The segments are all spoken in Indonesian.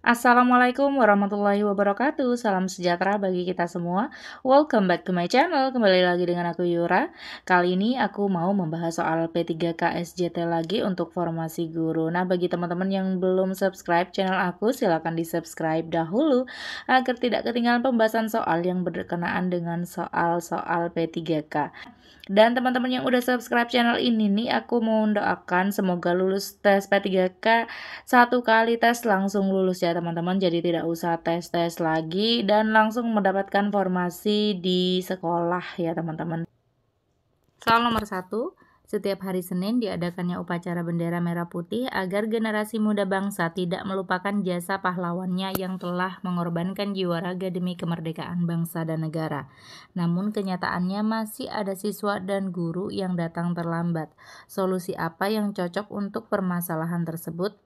Assalamualaikum warahmatullahi wabarakatuh. Salam sejahtera bagi kita semua. Welcome back to my channel. Kembali lagi dengan aku Yura. Kali ini aku mau membahas soal P3K SJT lagi untuk formasi guru. Nah, bagi teman-teman yang belum subscribe channel aku, silahkan di-subscribe dahulu agar tidak ketinggalan pembahasan soal yang berkenaan dengan soal-soal P3K. Dan teman-teman yang udah subscribe channel ini nih, aku mau mendoakan semoga lulus tes P3K satu kali tes langsung lulus ya teman-teman. Jadi tidak usah tes-tes lagi dan langsung mendapatkan formasi di sekolah ya teman-teman. Soal nomor 1. Setiap hari Senin diadakannya upacara bendera merah putih agar generasi muda bangsa tidak melupakan jasa pahlawannya yang telah mengorbankan jiwa raga demi kemerdekaan bangsa dan negara. Namun kenyataannya masih ada siswa dan guru yang datang terlambat. Solusi apa yang cocok untuk permasalahan tersebut?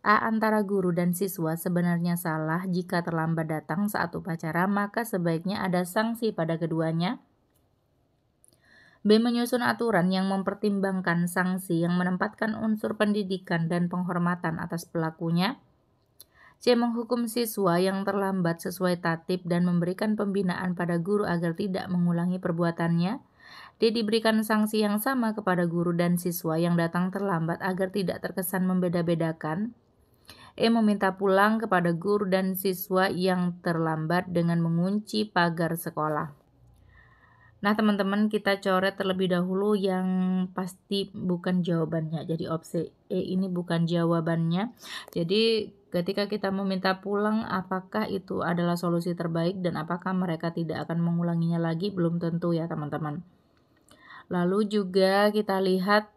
A. Antara guru dan siswa sebenarnya salah jika terlambat datang saat upacara, maka sebaiknya ada sanksi pada keduanya. B. Menyusun aturan yang mempertimbangkan sanksi yang menempatkan unsur pendidikan dan penghormatan atas pelakunya. C. Menghukum siswa yang terlambat sesuai tatib dan memberikan pembinaan pada guru agar tidak mengulangi perbuatannya. D. Diberikan sanksi yang sama kepada guru dan siswa yang datang terlambat agar tidak terkesan membeda-bedakan. E. Meminta pulang kepada guru dan siswa yang terlambat dengan mengunci pagar sekolah. Nah teman-teman, kita coret terlebih dahulu yang pasti bukan jawabannya. Jadi opsi E ini bukan jawabannya. Jadi ketika kita meminta pulang, apakah itu adalah solusi terbaik dan apakah mereka tidak akan mengulanginya lagi? Belum tentu ya teman-teman. Lalu juga kita lihat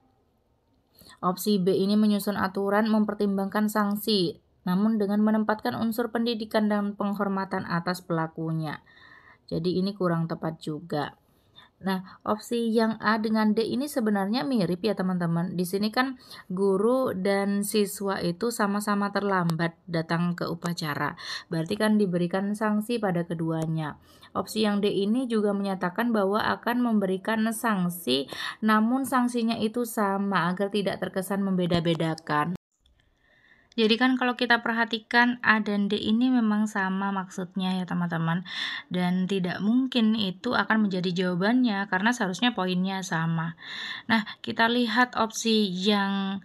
opsi B ini menyusun aturan mempertimbangkan sanksi, namun dengan menempatkan unsur pendidikan dan penghormatan atas pelakunya. Jadi ini kurang tepat juga. Nah, opsi yang A dengan D ini sebenarnya mirip ya teman-teman. Di sini kan guru dan siswa itu sama-sama terlambat datang ke upacara. Berarti kan diberikan sanksi pada keduanya. Opsi yang D ini juga menyatakan bahwa akan memberikan sanksi, namun sanksinya itu sama agar tidak terkesan membeda-bedakan. Jadi kan kalau kita perhatikan A dan D ini memang sama maksudnya ya teman-teman. Dan tidak mungkin itu akan menjadi jawabannya karena seharusnya poinnya sama. Nah, kita lihat opsi yang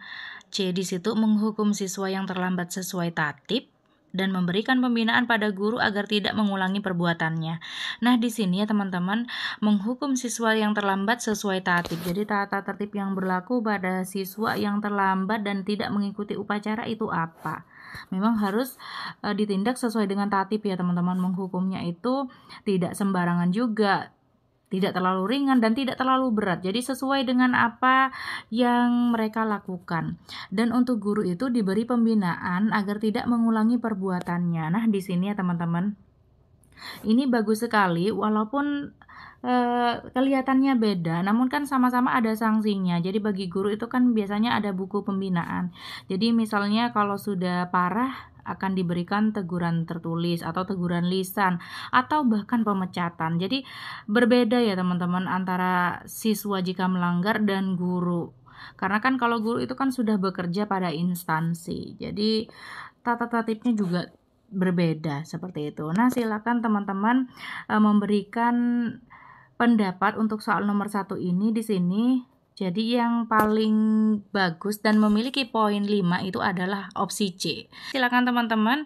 C di situ, menghukum siswa yang terlambat sesuai tatib dan memberikan pembinaan pada guru agar tidak mengulangi perbuatannya. Nah, di sini ya teman-teman, menghukum siswa yang terlambat sesuai tatib. Jadi tata tertib yang berlaku pada siswa yang terlambat dan tidak mengikuti upacara itu apa? Memang harus ditindak sesuai dengan tatib ya teman-teman. Menghukumnya itu tidak sembarangan juga, tidak terlalu ringan dan tidak terlalu berat. Jadi sesuai dengan apa yang mereka lakukan. Dan untuk guru itu diberi pembinaan agar tidak mengulangi perbuatannya. Nah, di sini ya teman-teman, ini bagus sekali walaupun kelihatannya beda, namun kan sama-sama ada sanksinya. Jadi bagi guru itu kan biasanya ada buku pembinaan. Jadi misalnya kalau sudah parah akan diberikan teguran tertulis atau teguran lisan atau bahkan pemecatan. Jadi berbeda ya teman-teman antara siswa jika melanggar dan guru. Karena kan kalau guru itu kan sudah bekerja pada instansi. Jadi tata tertibnya juga berbeda seperti itu. Nah, silakan teman-teman memberikan pendapat untuk soal nomor 1 ini di sini. Jadi yang paling bagus dan memiliki poin 5 itu adalah opsi C. Silakan teman-teman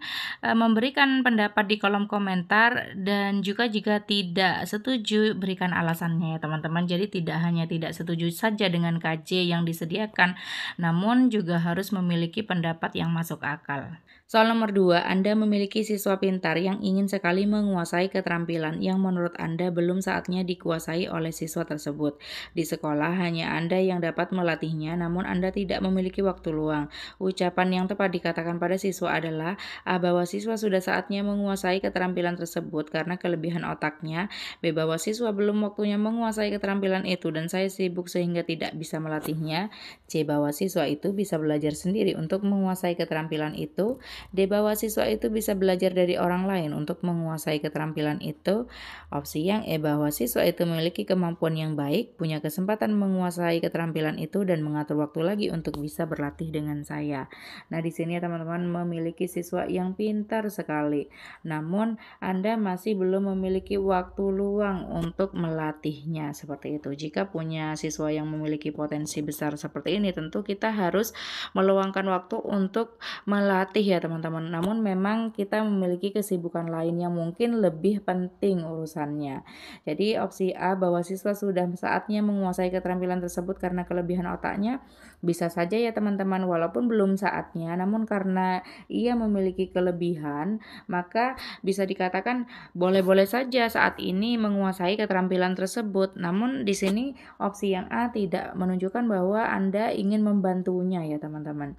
memberikan pendapat di kolom komentar dan juga jika tidak setuju berikan alasannya ya teman-teman. Jadi tidak hanya tidak setuju saja dengan KJ yang disediakan, namun juga harus memiliki pendapat yang masuk akal. Soal nomor 2, Anda memiliki siswa pintar yang ingin sekali menguasai keterampilan yang menurut Anda belum saatnya dikuasai oleh siswa tersebut. Di sekolah hanya Anda yang dapat melatihnya, namun Anda tidak memiliki waktu luang. Ucapan yang tepat dikatakan pada siswa adalah A. Bahwa siswa sudah saatnya menguasai keterampilan tersebut karena kelebihan otaknya. B. Bahwa siswa belum waktunya menguasai keterampilan itu dan saya sibuk sehingga tidak bisa melatihnya. C. Bahwa siswa itu bisa belajar sendiri untuk menguasai keterampilan itu. D. Bahwa siswa itu bisa belajar dari orang lain untuk menguasai keterampilan itu. Opsi yang E. Bahwa siswa itu memiliki kemampuan yang baik, punya kesempatan menguasai keterampilan itu dan mengatur waktu lagi untuk bisa berlatih dengan saya. Nah, di sini teman-teman memiliki siswa yang pintar sekali. Namun, Anda masih belum memiliki waktu luang untuk melatihnya seperti itu. Jika punya siswa yang memiliki potensi besar seperti ini, tentu kita harus meluangkan waktu untuk melatih ya teman-teman. Namun memang kita memiliki kesibukan lain yang mungkin lebih penting urusannya. Jadi opsi A, bahwa siswa sudah saatnya menguasai keterampilan tersebut karena kelebihan otaknya, bisa saja ya teman-teman, walaupun belum saatnya, namun karena ia memiliki kelebihan, maka bisa dikatakan boleh-boleh saja saat ini menguasai keterampilan tersebut. Namun di sini opsi yang A tidak menunjukkan bahwa Anda ingin membantunya ya teman-teman.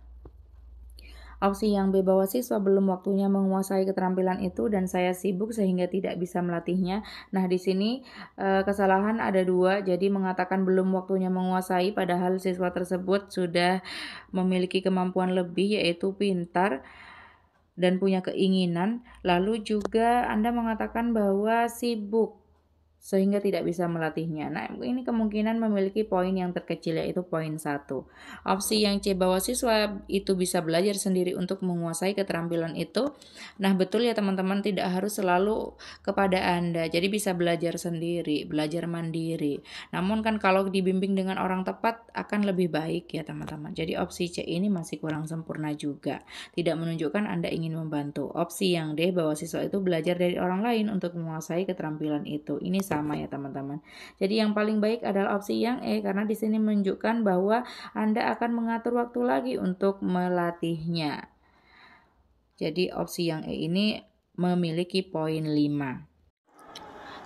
Opsi yang B, bahwa siswa belum waktunya menguasai keterampilan itu dan saya sibuk sehingga tidak bisa melatihnya. Nah, di sini kesalahan ada dua, jadi mengatakan belum waktunya menguasai padahal siswa tersebut sudah memiliki kemampuan lebih, yaitu pintar dan punya keinginan. Lalu juga Anda mengatakan bahwa sibuk sehingga tidak bisa melatihnya. Nah, ini kemungkinan memiliki poin yang terkecil, yaitu poin 1. Opsi yang C, bahwa siswa itu bisa belajar sendiri untuk menguasai keterampilan itu. Nah, betul ya teman-teman, tidak harus selalu kepada Anda. Jadi bisa belajar sendiri, belajar mandiri. Namun kan kalau dibimbing dengan orang tepat akan lebih baik ya teman-teman. Jadi opsi C ini masih kurang sempurna juga. Tidak menunjukkan Anda ingin membantu. Opsi yang D, bahwa siswa itu belajar dari orang lain untuk menguasai keterampilan itu. Ini sama ya teman-teman. Jadi yang paling baik adalah opsi yang E, karena di sini menunjukkan bahwa Anda akan mengatur waktu lagi untuk melatihnya. Jadi opsi yang E ini memiliki poin 5.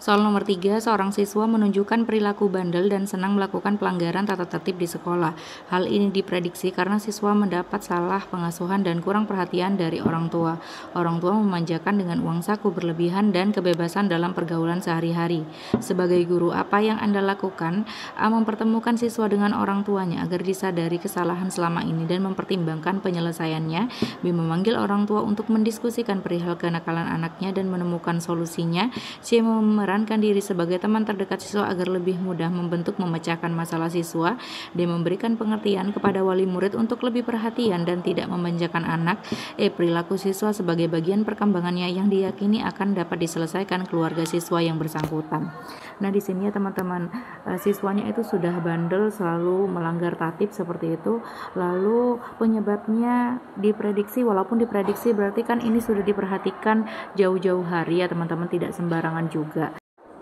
Soal nomor 3, seorang siswa menunjukkan perilaku bandel dan senang melakukan pelanggaran tata tertib di sekolah. Hal ini diprediksi karena siswa mendapat salah pengasuhan dan kurang perhatian dari orang tua. Orang tua memanjakan dengan uang saku berlebihan dan kebebasan dalam pergaulan sehari-hari. Sebagai guru, apa yang Anda lakukan? A, mempertemukan siswa dengan orang tuanya agar disadari kesalahan selama ini dan mempertimbangkan penyelesaiannya. B, memanggil orang tua untuk mendiskusikan perihal kenakalan anaknya dan menemukan solusinya. C, memerankan diri sebagai teman terdekat siswa agar lebih mudah membentuk memecahkan masalah siswa. D, memberikan pengertian kepada wali murid untuk lebih perhatian dan tidak memanjakan anak. E, perilaku siswa sebagai bagian perkembangannya yang diyakini akan dapat diselesaikan keluarga siswa yang bersangkutan. Nah, di sini ya teman-teman, siswanya itu sudah bandel, selalu melanggar tatib seperti itu. Lalu penyebabnya diprediksi, walaupun diprediksi berarti kan ini sudah diperhatikan jauh-jauh hari ya teman-teman, tidak sembarangan juga.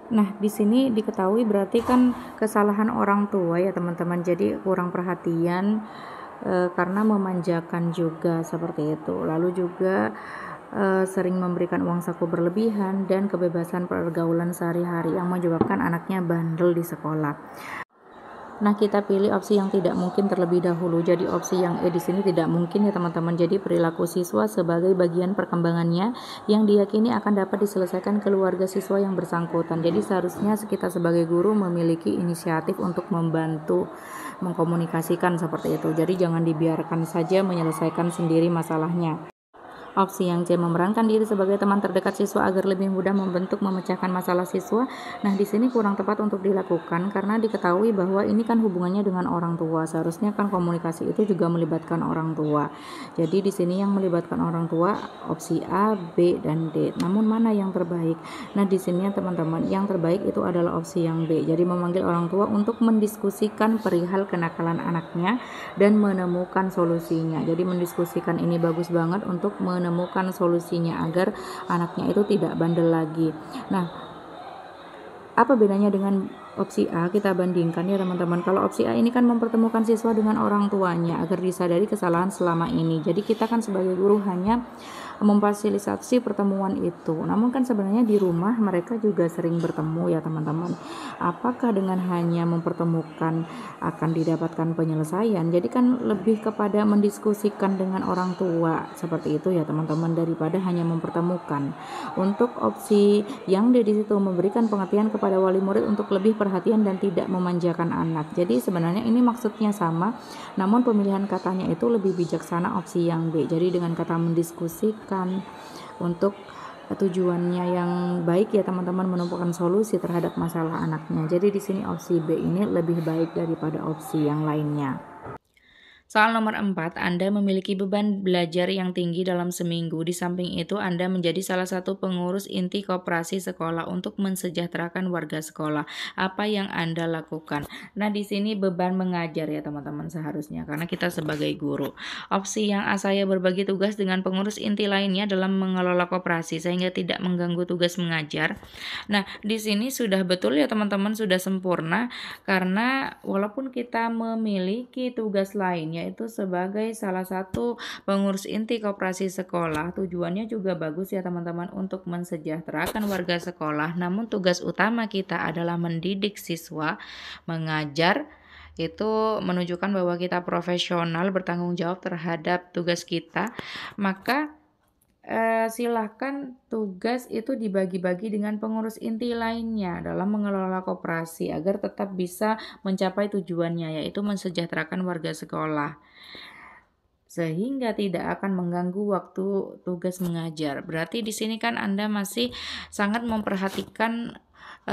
Nah, di sini diketahui berarti kan kesalahan orang tua ya teman-teman. Jadi kurang perhatian karena memanjakan juga seperti itu. Lalu juga sering memberikan uang saku berlebihan dan kebebasan pergaulan sehari-hari yang menyebabkan anaknya bandel di sekolah. Nah, kita pilih opsi yang tidak mungkin terlebih dahulu. Jadi opsi yang E di sini tidak mungkin ya teman-teman. Jadi perilaku siswa sebagai bagian perkembangannya yang diyakini akan dapat diselesaikan keluarga siswa yang bersangkutan. Jadi seharusnya kita sebagai guru memiliki inisiatif untuk membantu mengkomunikasikan seperti itu. Jadi jangan dibiarkan saja menyelesaikan sendiri masalahnya. Opsi yang C, memerankan diri sebagai teman terdekat siswa agar lebih mudah membentuk memecahkan masalah siswa. Nah, di sini kurang tepat untuk dilakukan karena diketahui bahwa ini kan hubungannya dengan orang tua. Seharusnya kan komunikasi itu juga melibatkan orang tua. Jadi di sini yang melibatkan orang tua opsi A, B, dan D. Namun mana yang terbaik? Nah, di sini ya teman-teman, yang terbaik itu adalah opsi yang B. Jadi memanggil orang tua untuk mendiskusikan perihal kenakalan anaknya dan menemukan solusinya. Jadi mendiskusikan ini bagus banget untuk menemukan solusinya agar anaknya itu tidak bandel lagi. Nah, apa bedanya dengan opsi A? Kita bandingkan ya teman-teman. Kalau opsi A ini kan mempertemukan siswa dengan orang tuanya agar disadari kesalahan selama ini. Jadi kita kan sebagai guru hanya memfasilitasi pertemuan itu. Namun kan sebenarnya di rumah mereka juga sering bertemu ya teman-teman. Apakah dengan hanya mempertemukan akan didapatkan penyelesaian? Jadi kan lebih kepada mendiskusikan dengan orang tua seperti itu ya teman-teman, daripada hanya mempertemukan. Untuk opsi yang di situ memberikan pengertian kepada wali murid untuk lebih perhatian dan tidak memanjakan anak. Jadi sebenarnya ini maksudnya sama, namun pemilihan katanya itu lebih bijaksana opsi yang B. Jadi dengan kata mendiskusikan untuk tujuannya yang baik ya teman-teman, menemukan solusi terhadap masalah anaknya. Jadi di sini opsi B ini lebih baik daripada opsi yang lainnya. Soal nomor 4, Anda memiliki beban belajar yang tinggi dalam seminggu. Di samping itu, Anda menjadi salah satu pengurus inti koperasi sekolah untuk mensejahterakan warga sekolah. Apa yang Anda lakukan? Nah, di sini beban mengajar ya teman-teman seharusnya, karena kita sebagai guru. Opsi yang A, saya berbagi tugas dengan pengurus inti lainnya dalam mengelola koperasi sehingga tidak mengganggu tugas mengajar. Nah, di sini sudah betul ya teman-teman, sudah sempurna, karena walaupun kita memiliki tugas lainnya yaitu sebagai salah satu pengurus inti koperasi sekolah, tujuannya juga bagus ya teman-teman untuk mensejahterakan warga sekolah. Namun tugas utama kita adalah mendidik siswa, mengajar, itu menunjukkan bahwa kita profesional, bertanggung jawab terhadap tugas kita. Maka silahkan tugas itu dibagi-bagi dengan pengurus inti lainnya dalam mengelola koperasi agar tetap bisa mencapai tujuannya, yaitu mensejahterakan warga sekolah, sehingga tidak akan mengganggu waktu tugas mengajar. Berarti di sini kan Anda masih sangat memperhatikan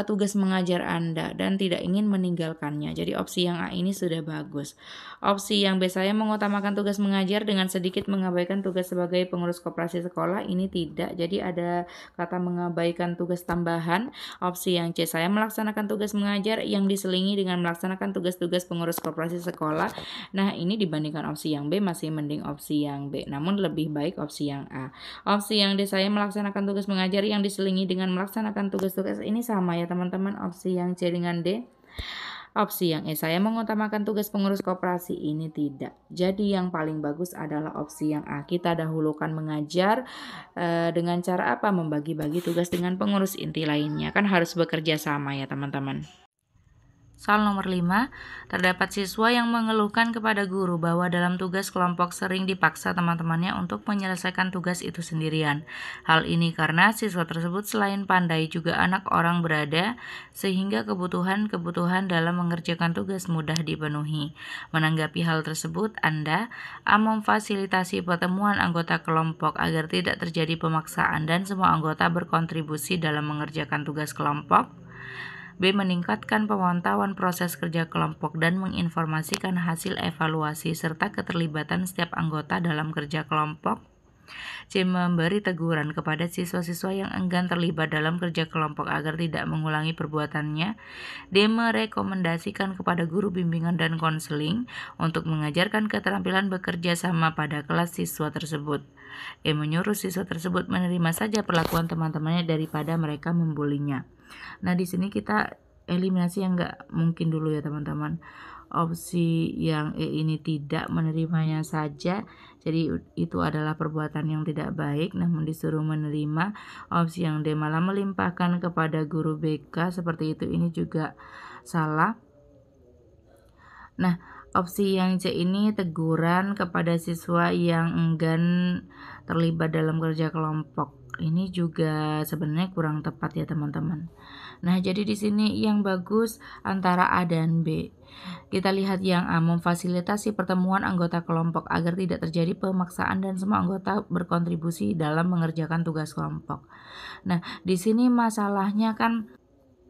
tugas mengajar Anda dan tidak ingin meninggalkannya. Jadi opsi yang A ini sudah bagus. Opsi yang B, saya mengutamakan tugas mengajar dengan sedikit mengabaikan tugas sebagai pengurus koperasi sekolah, ini tidak. Jadi ada kata mengabaikan tugas tambahan. Opsi yang C, saya melaksanakan tugas mengajar yang diselingi dengan melaksanakan tugas-tugas pengurus koperasi sekolah. Nah, ini dibandingkan opsi yang B masih mending opsi yang B, namun lebih baik opsi yang A. Opsi yang D, saya melaksanakan tugas mengajar yang diselingi dengan melaksanakan tugas-tugas, ini sama ya teman-teman, opsi yang C dengan D. Opsi yang E, saya mengutamakan tugas pengurus koperasi, ini tidak. Jadi yang paling bagus adalah opsi yang A. Kita dahulukan mengajar dengan cara apa? Membagi-bagi tugas dengan pengurus inti lainnya. Kan harus bekerja sama ya teman-teman. Soal nomor 5, terdapat siswa yang mengeluhkan kepada guru bahwa dalam tugas kelompok sering dipaksa teman-temannya untuk menyelesaikan tugas itu sendirian. Hal ini karena siswa tersebut selain pandai juga anak orang berada, sehingga kebutuhan-kebutuhan dalam mengerjakan tugas mudah dipenuhi. Menanggapi hal tersebut, Anda A, memfasilitasi pertemuan anggota kelompok agar tidak terjadi pemaksaan dan semua anggota berkontribusi dalam mengerjakan tugas kelompok. B, meningkatkan pemantauan proses kerja kelompok dan menginformasikan hasil evaluasi serta keterlibatan setiap anggota dalam kerja kelompok. C, memberi teguran kepada siswa-siswa yang enggan terlibat dalam kerja kelompok agar tidak mengulangi perbuatannya. D, merekomendasikan kepada guru bimbingan dan konseling untuk mengajarkan keterampilan bekerja sama pada kelas siswa tersebut. E, menyuruh siswa tersebut menerima saja perlakuan teman-temannya daripada mereka membulinya. Nah, di sini kita eliminasi yang nggak mungkin dulu ya teman-teman. Opsi yang E ini tidak, menerimanya saja. Jadi itu adalah perbuatan yang tidak baik namun disuruh menerima. Opsi yang D, malah melimpahkan kepada guru BK, seperti itu, ini juga salah. Nah, opsi yang C ini teguran kepada siswa yang enggan terlibat dalam kerja kelompok. Ini juga sebenarnya kurang tepat ya teman-teman. Nah, jadi di sini yang bagus antara A dan B. Kita lihat yang A, memfasilitasi pertemuan anggota kelompok agar tidak terjadi pemaksaan dan semua anggota berkontribusi dalam mengerjakan tugas kelompok. Nah, di sini masalahnya kan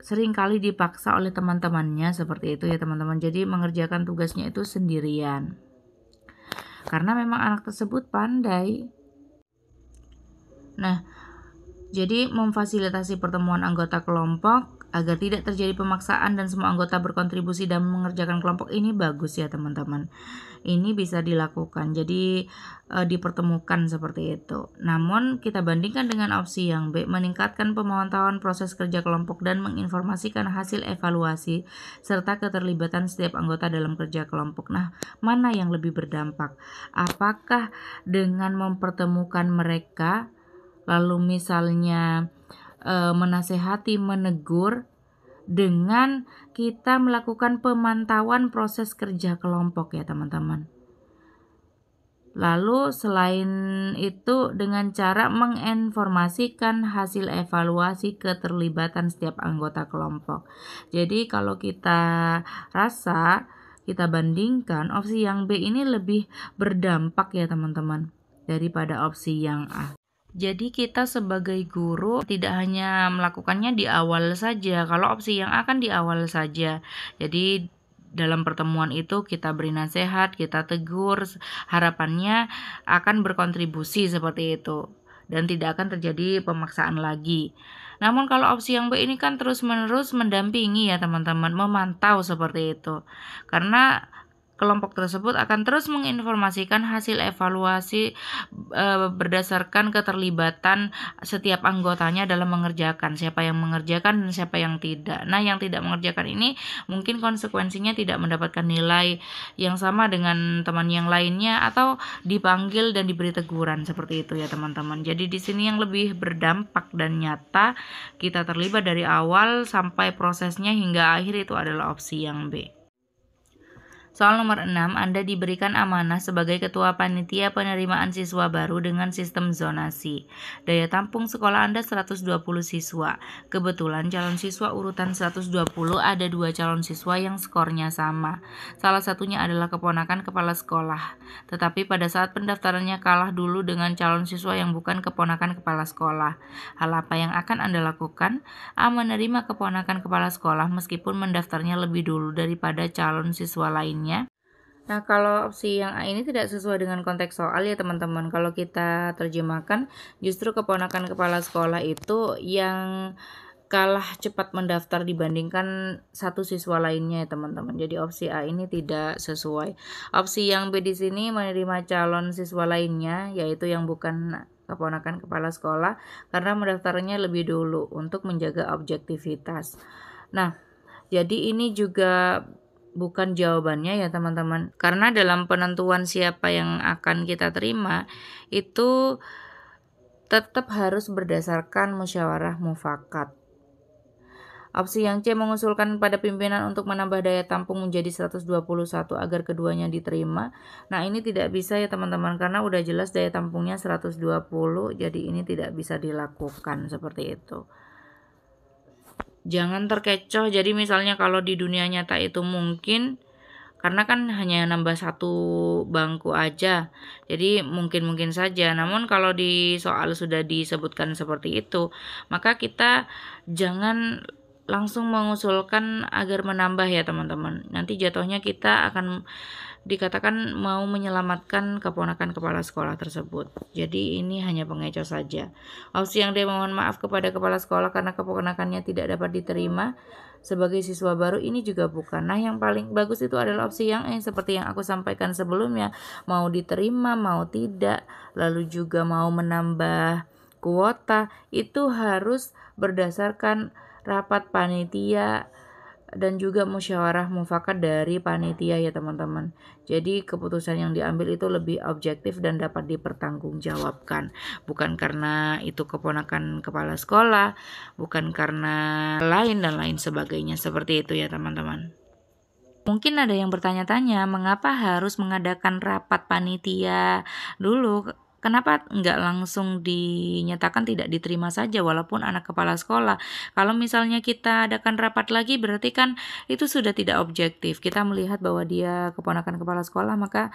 seringkali dipaksa oleh teman-temannya seperti itu ya teman-teman. Jadi mengerjakan tugasnya itu sendirian. Karena memang anak tersebut pandai. Nah, jadi memfasilitasi pertemuan anggota kelompok agar tidak terjadi pemaksaan dan semua anggota berkontribusi dan mengerjakan kelompok ini bagus ya teman-teman. Ini bisa dilakukan, jadi dipertemukan seperti itu. Namun kita bandingkan dengan opsi yang B, meningkatkan pemantauan proses kerja kelompok dan menginformasikan hasil evaluasi serta keterlibatan setiap anggota dalam kerja kelompok. Nah, mana yang lebih berdampak? Apakah dengan mempertemukan mereka, lalu misalnya menasehati, menegur, dengan kita melakukan pemantauan proses kerja kelompok ya teman-teman. Lalu selain itu dengan cara menginformasikan hasil evaluasi keterlibatan setiap anggota kelompok. Jadi kalau kita bandingkan opsi yang B ini lebih berdampak ya teman-teman daripada opsi yang A. Jadi kita sebagai guru tidak hanya melakukannya di awal saja. Kalau opsi yang akan di awal saja. Jadi dalam pertemuan itu kita beri nasihat, kita tegur, harapannya akan berkontribusi seperti itu. Dan tidak akan terjadi pemaksaan lagi. Namun kalau opsi yang B ini kan terus-menerus mendampingi ya teman-teman, memantau seperti itu. Karena kelompok tersebut akan terus menginformasikan hasil evaluasi berdasarkan keterlibatan setiap anggotanya dalam mengerjakan, siapa yang mengerjakan dan siapa yang tidak. Nah, yang tidak mengerjakan ini mungkin konsekuensinya tidak mendapatkan nilai yang sama dengan teman yang lainnya atau dipanggil dan diberi teguran seperti itu ya teman-teman. Jadi di sini yang lebih berdampak dan nyata kita terlibat dari awal sampai prosesnya hingga akhir itu adalah opsi yang B. Soal nomor 6, Anda diberikan amanah sebagai ketua panitia penerimaan siswa baru dengan sistem zonasi. Daya tampung sekolah Anda 120 siswa. Kebetulan calon siswa urutan 120 ada 2 calon siswa yang skornya sama. Salah satunya adalah keponakan kepala sekolah. Tetapi pada saat pendaftarannya kalah dulu dengan calon siswa yang bukan keponakan kepala sekolah. Hal apa yang akan Anda lakukan? A. Menerima keponakan kepala sekolah meskipun mendaftarnya lebih dulu daripada calon siswa lainnya. Nah, kalau opsi yang A ini tidak sesuai dengan konteks soal ya teman-teman. Kalau kita terjemahkan, justru keponakan kepala sekolah itu yang kalah cepat mendaftar dibandingkan satu siswa lainnya ya teman-teman. Jadi opsi A ini tidak sesuai. Opsi yang B di sini menerima calon siswa lainnya, yaitu yang bukan keponakan kepala sekolah, karena mendaftarnya lebih dulu untuk menjaga objektivitas. Nah, jadi ini juga bukan jawabannya ya teman-teman, karena dalam penentuan siapa yang akan kita terima itu tetap harus berdasarkan musyawarah mufakat. Opsi yang C mengusulkan pada pimpinan untuk menambah daya tampung menjadi 121 agar keduanya diterima. Nah, ini tidak bisa ya teman-teman, karena udah jelas daya tampungnya 120, jadi ini tidak bisa dilakukan seperti itu. Jangan terkecoh. Jadi misalnya kalau di dunia nyata itu mungkin, karena kan hanya nambah 1 bangku aja, jadi mungkin saja. Namun kalau di soal sudah disebutkan seperti itu, maka kita jangan langsung mengusulkan agar menambah ya teman-teman. Nanti jatuhnya kita akan dikatakan mau menyelamatkan keponakan kepala sekolah tersebut. Jadi ini hanya pengecoh saja. Opsi yang D, mohon maaf kepada kepala sekolah karena keponakannya tidak dapat diterima sebagai siswa baru, ini juga bukan. Nah, yang paling bagus itu adalah opsi yang E, seperti yang aku sampaikan sebelumnya, mau diterima mau tidak, lalu juga mau menambah kuota, itu harus berdasarkan rapat panitia dan juga musyawarah mufakat dari panitia ya teman-teman. Jadi keputusan yang diambil itu lebih objektif dan dapat dipertanggungjawabkan. Bukan karena itu keponakan kepala sekolah, bukan karena lain dan lain sebagainya. Seperti itu ya teman-teman. Mungkin ada yang bertanya-tanya, mengapa harus mengadakan rapat panitia dulu? Kenapa nggak langsung dinyatakan tidak diterima saja walaupun anak kepala sekolah? Kalau misalnya kita adakan rapat lagi, berarti kan itu sudah tidak objektif. Kita melihat bahwa dia keponakan kepala sekolah, maka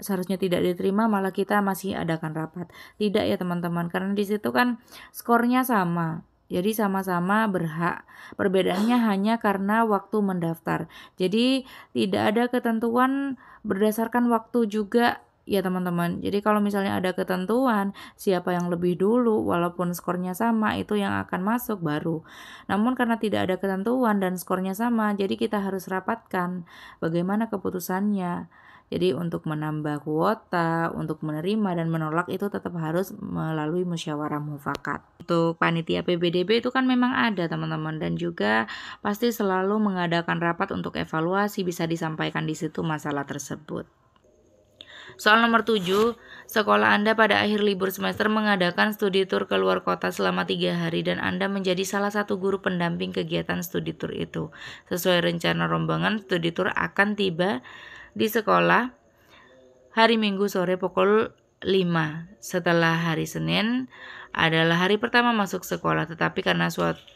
seharusnya tidak diterima, malah kita masih adakan rapat. Tidak ya teman-teman, karena di situ kan skornya sama. Jadi sama-sama berhak. Perbedaannya hanya karena waktu mendaftar. Jadi tidak ada ketentuan berdasarkan waktu juga ya teman-teman. Jadi kalau misalnya ada ketentuan siapa yang lebih dulu walaupun skornya sama itu yang akan masuk baru. Namun karena tidak ada ketentuan dan skornya sama, jadi kita harus rapatkan bagaimana keputusannya. Jadi untuk menambah kuota, untuk menerima dan menolak itu tetap harus melalui musyawarah mufakat. Untuk panitia PBDB itu kan memang ada teman-teman, dan juga pasti selalu mengadakan rapat untuk evaluasi, bisa disampaikan di situ masalah tersebut. Soal nomor 7, sekolah Anda pada akhir libur semester mengadakan studi tur ke luar kota selama 3 hari dan Anda menjadi salah satu guru pendamping kegiatan studi tur itu. Sesuai rencana rombongan, studi tur akan tiba di sekolah hari Minggu sore pukul 5. Setelah hari Senin adalah hari pertama masuk sekolah, tetapi karena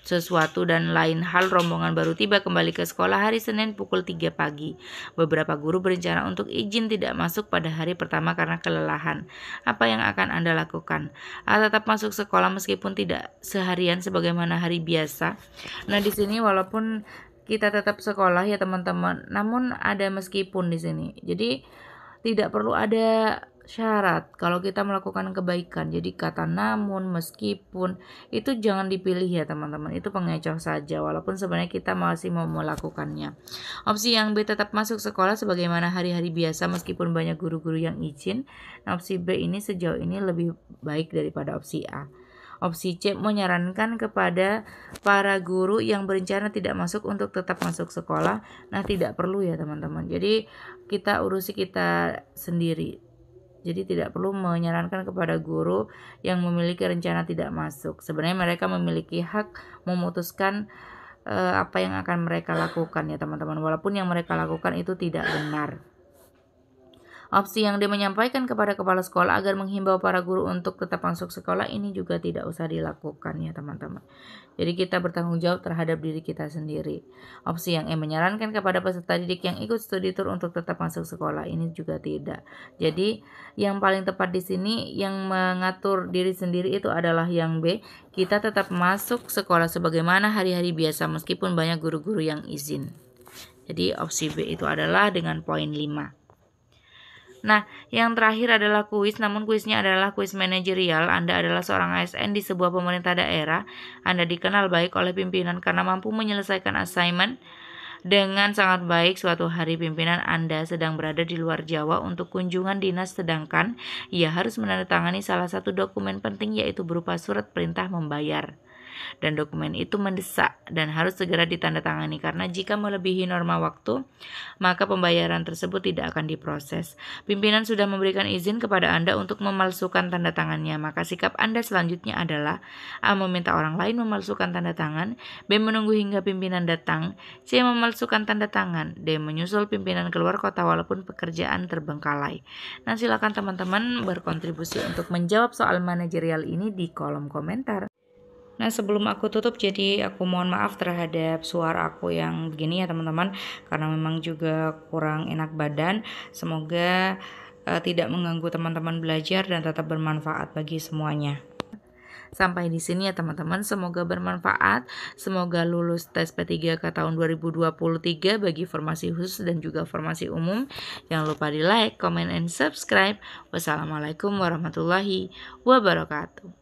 sesuatu dan lain hal rombongan baru tiba kembali ke sekolah hari Senin pukul 3 pagi. Beberapa guru berencana untuk izin tidak masuk pada hari pertama karena kelelahan. Apa yang akan Anda lakukan? Tetap masuk sekolah meskipun tidak seharian sebagaimana hari biasa. Nah, di sini walaupun kita tetap sekolah ya teman-teman, namun ada meskipun di sini. Jadi tidak perlu ada syarat kalau kita melakukan kebaikan. Jadi kata namun, meskipun itu jangan dipilih ya teman-teman. Itu pengecoh saja walaupun sebenarnya kita masih mau melakukannya. Opsi yang B, tetap masuk sekolah sebagaimana hari-hari biasa meskipun banyak guru-guru yang izin. Nah, opsi B ini sejauh ini lebih baik daripada opsi A. Opsi C, menyarankan kepada para guru yang berencana tidak masuk untuk tetap masuk sekolah. Nah, tidak perlu ya teman-teman. Jadi kita urusi kita sendiri. Jadi tidak perlu menyarankan kepada guru yang memiliki rencana tidak masuk. Sebenarnya mereka memiliki hak memutuskan apa yang akan mereka lakukan ya teman-teman. Walaupun yang mereka lakukan itu tidak benar. Opsi yang dia menyampaikan kepada kepala sekolah agar menghimbau para guru untuk tetap masuk sekolah, ini juga tidak usah dilakukan ya teman-teman. Jadi kita bertanggung jawab terhadap diri kita sendiri. Opsi yang menyarankan kepada peserta didik yang ikut studi tur untuk tetap masuk sekolah, ini juga tidak. Jadi yang paling tepat di sini yang mengatur diri sendiri itu adalah yang B. Kita tetap masuk sekolah sebagaimana hari-hari biasa meskipun banyak guru-guru yang izin. Jadi opsi B itu adalah dengan poin 5. Nah, yang terakhir adalah kuis, namun kuisnya adalah kuis manajerial. Anda adalah seorang ASN di sebuah pemerintah daerah. Anda dikenal baik oleh pimpinan karena mampu menyelesaikan assignment dengan sangat baik. Suatu hari pimpinan Anda sedang berada di luar Jawa untuk kunjungan dinas, sedangkan ia harus menandatangani salah satu dokumen penting, yaitu berupa surat perintah membayar. Dan dokumen itu mendesak dan harus segera ditandatangani karena jika melebihi norma waktu, maka pembayaran tersebut tidak akan diproses. Pimpinan sudah memberikan izin kepada Anda untuk memalsukan tanda tangannya, maka sikap Anda selanjutnya adalah A. Meminta orang lain memalsukan tanda tangan, B. Menunggu hingga pimpinan datang, C. Memalsukan tanda tangan, D. Menyusul pimpinan keluar kota walaupun pekerjaan terbengkalai. Nah, silakan teman-teman berkontribusi untuk menjawab soal manajerial ini di kolom komentar. Nah, sebelum aku tutup, jadi aku mohon maaf terhadap suara aku yang begini ya teman-teman, karena memang juga kurang enak badan. Semoga tidak mengganggu teman-teman belajar dan tetap bermanfaat bagi semuanya. Sampai di sini ya teman-teman, semoga bermanfaat, semoga lulus tes P3K tahun 2023 bagi formasi khusus dan juga formasi umum. Jangan lupa di like, comment, and subscribe. Wassalamualaikum warahmatullahi wabarakatuh.